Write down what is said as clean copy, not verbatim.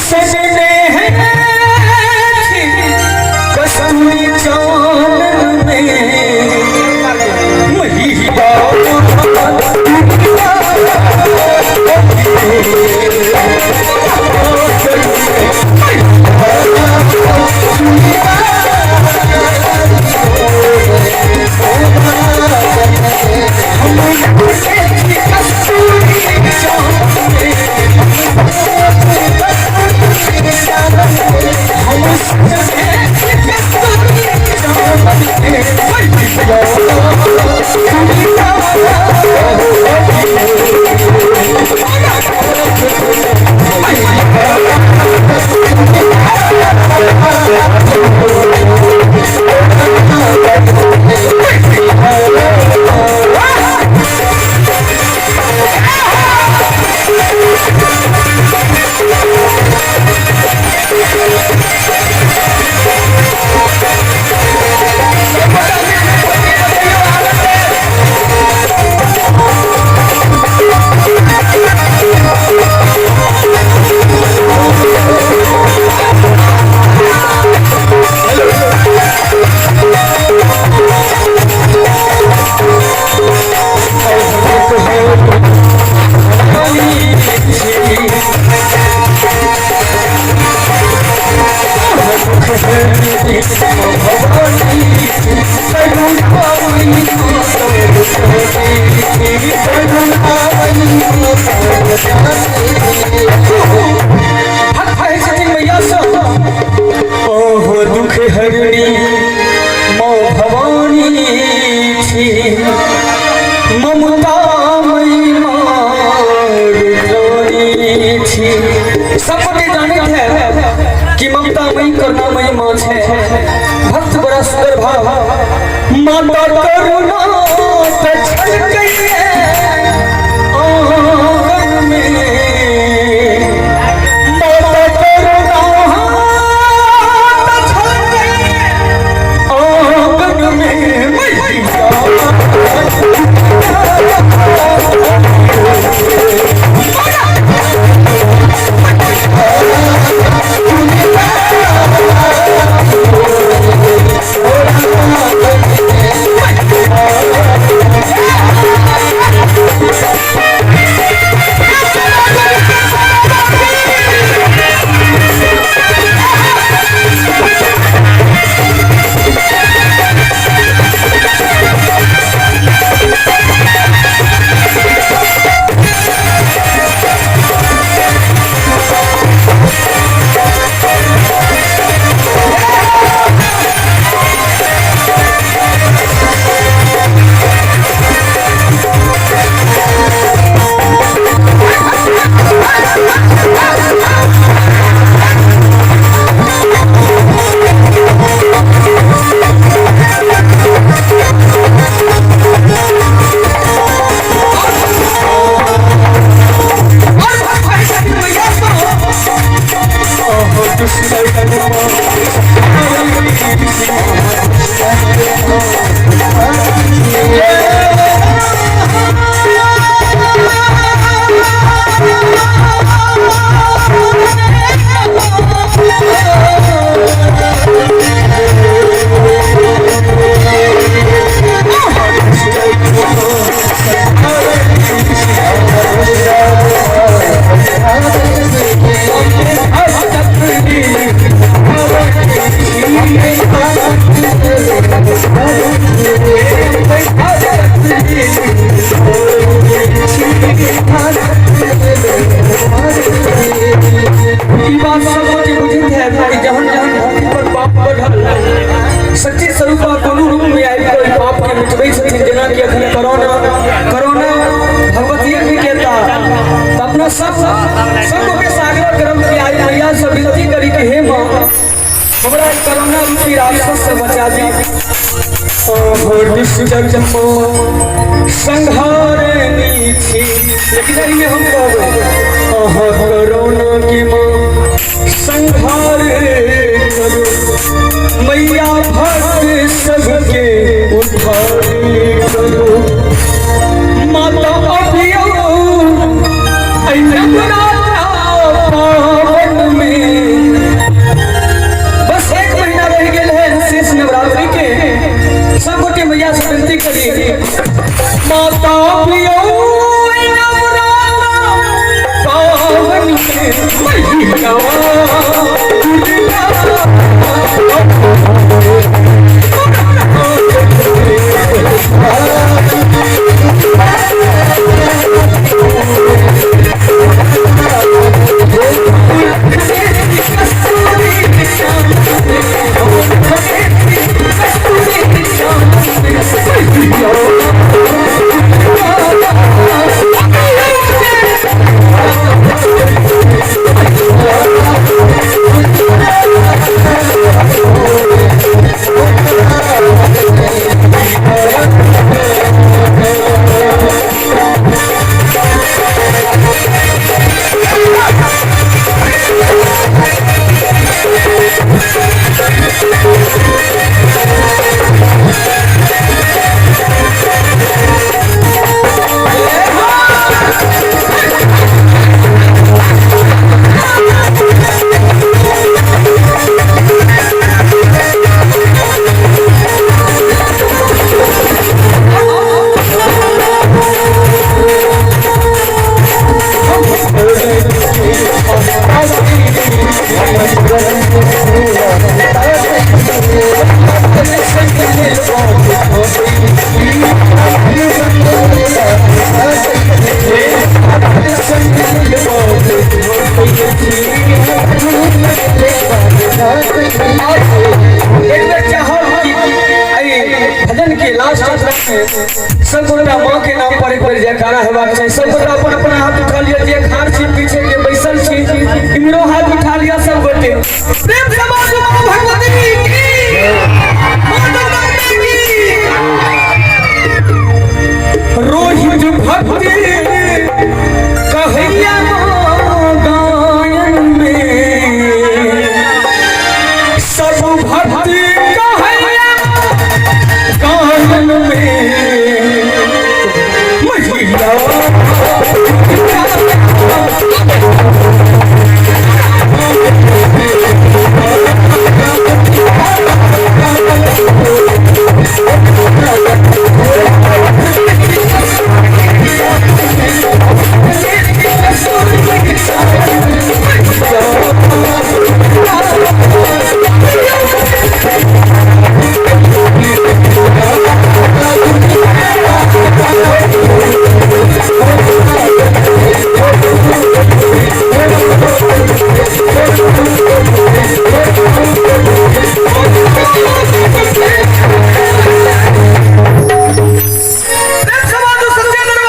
सजने हैं कस्तूरी चांदन में महिया दुख हरणी मो भवानी थी ममता मई मारी थी। सबके जाने थे कि ममता मई करुणामयी माँ है। भक्त बड़ा सुंदर भाव माता करुणा पे छल गई है आंगन में। माता करुणा पे छल गई है आंगन में। सच्ची स्वरूप दोनों रूप में आई कोई पाप के मिटवे छथिन। जना कि अखन कोरोना भगवती भी कहता तो अपना सब के सागर कर्म की आई मैया से विनती करी कि हे मां हमरा कोरोना रूपी राक्षस से बचा दी। ओहो दुष्ट जन्मो संहारनी थी। लेकिन में हम कहबे ओहो कोरोना की मां संहार करो मैया भक्त सबके उद्धार करो। माता अभियो पावन में भजन के लास्ट सब गोटा माँ के नाम पर एक बार जयकारा हेबाक चाहिए। सब गोटा अपन अपन हाथ उठा लिया, जे खार छी पीछे के